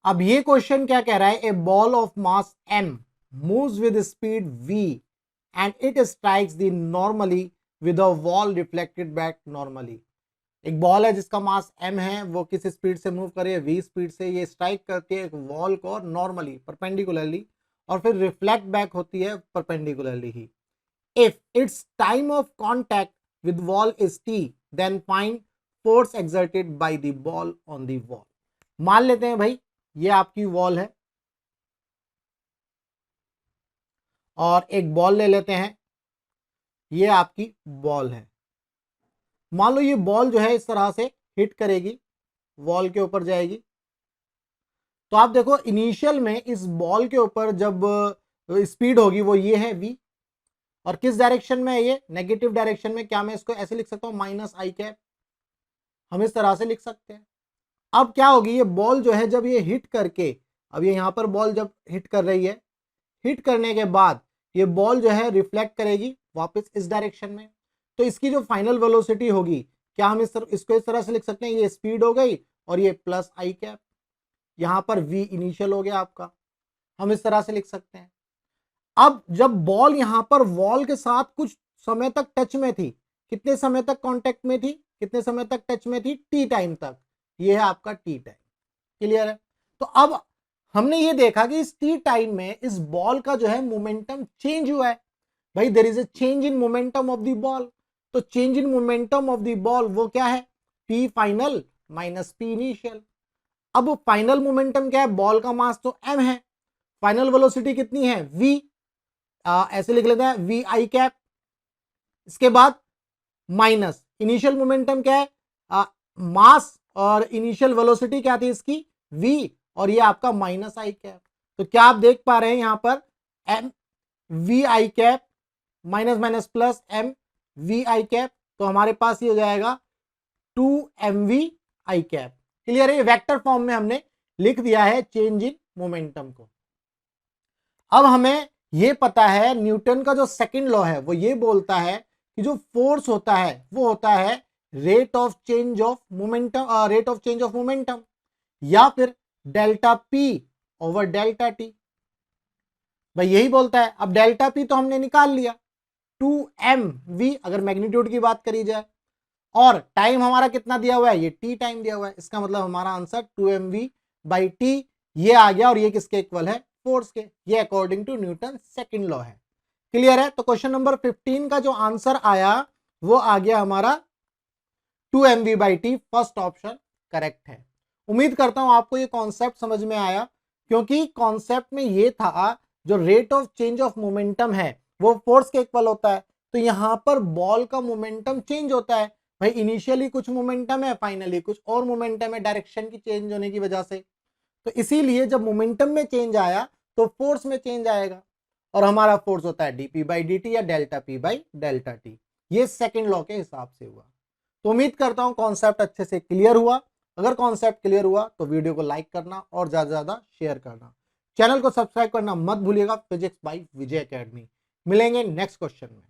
अब ये क्वेश्चन क्या कह रहा है, a ball of mass m moves with speed v and it strikes the normally with a wall reflected back normally. एक बॉल है जिसका मास m है, वो किस स्पीड से मूव करे, v स्पीड से, ये स्ट्राइक करती है एक वॉल को नॉर्मली परपेंडिकुलरली और फिर रिफ्लेक्ट बैक होती है परपेंडिकुलरली ही। If it's time of contact with wall is t then find force exerted by the ball on the wall. मान लेते हैं भाई ये आपकी वॉल है और एक बॉल ले लेते हैं, ये आपकी बॉल है। मान लो ये बॉल जो है इस तरह से हिट करेगी, वॉल के ऊपर जाएगी, तो आप देखो इनिशियल में इस बॉल के ऊपर जब स्पीड होगी वो ये है v, और किस डायरेक्शन में है ये, नेगेटिव डायरेक्शन में। क्या मैं इसको ऐसे लिख सकता हूं, माइनस आई कैप, हम इस तरह से लिख सकते हैं। अब क्या होगी, ये बॉल जो है जब ये हिट करके, अब ये यहां पर बॉल जब हिट कर रही है, हिट करने के बाद ये बॉल जो है रिफ्लेक्ट करेगी वापस इस डायरेक्शन में, तो इसकी जो फाइनल वेलोसिटी होगी, क्या हम इसको इस तरह से लिख सकते हैं, ये स्पीड हो गई और ये प्लस आई कैप, यहां पर v इनिशियल हो गया आपका, हम इस तरह से लिख सकते हैं। अब जब बॉल यहां पर वॉल के साथ कुछ समय तक टच में थी, कितने समय तक कांटेक्ट में थी, कितने समय तक टच में थी, टी टाइम तक, ये है आपका टी टाइम। क्लियर है? तो अब हमने ये देखा कि इस टी टाइम में इस बॉल का जो है मोमेंटम चेंज हुआ है। भाई there is a change in momentum of the ball, तो change in momentum of the ball वो क्या है, P final minus P initial. अब फाइनल मोमेंटम क्या है, बॉल का मास तो m है, फाइनल वेलोसिटी कितनी है v, ऐसे लिख लेते हैं v आई कैप, इसके बाद माइनस इनिशियल मोमेंटम क्या है, मास और इनिशियल वेलोसिटी क्या थी इसकी v, और ये आपका माइनस आई कैप। तो क्या आप देख पा रहे हैं यहां पर m v I cap minus minus plus m v I cap, तो हमारे पास ये हो जाएगा 2mv आई कैप। क्लियर है? वेक्टर फॉर्म में हमने लिख दिया है चेंज इन मोमेंटम को। अब हमें ये पता है न्यूटन का जो सेकंड लॉ है वो ये बोलता है कि जो फोर्स होता है वो होता है rate of change of momentum, rate of change of momentum, या फिर delta P over delta T. भाई यही बोलता है। अब डेल्टा पी तो हमने निकाल लिया, 2mv अगर मैग्नीट्यूड की बात करी जाए, और टाइम हमारा कितना दिया हुआ है, ये टी टाइम दिया हुआ है, इसका मतलब हमारा आंसर 2mv बाई टी ये आ गया, और ये किसके इक्वल है, फोर्स के। ये according to Newton second law है। क्लियर है? तो क्वेश्चन नंबर 15 का जो आंसर आया वो आ गया हमारा 2mv by T, first option correct है। उम्मीद करता हूं आपको ये कॉन्सेप्ट समझ में आया, क्योंकि कॉन्सेप्ट में ये था जो rate of change of momentum है वो फोर्स के इक्वल होता है, तो यहां पर बॉल का मोमेंटम चेंज होता है। भाई इनिशियली कुछ मोमेंटम है, फाइनली कुछ और मोमेंटम है, डायरेक्शन की चेंज होने की वजह से, तो इसीलिए जब मोमेंटम में चेंज आया तो फोर्स में चेंज आएगा, और हमारा फोर्स होता है डीपी बाई डी टी या delta P by delta T. ये सेकंड लॉ के हिसाब से हुआ। तो उम्मीद करता हूं कॉन्सेप्ट अच्छे से क्लियर हुआ। अगर कॉन्सेप्ट क्लियर हुआ तो वीडियो को लाइक करना और ज्यादा से ज्यादा शेयर करना, चैनल को सब्सक्राइब करना मत भूलिएगा। फिजिक्स बाय विजय एकेडमी। मिलेंगे नेक्स्ट क्वेश्चन में।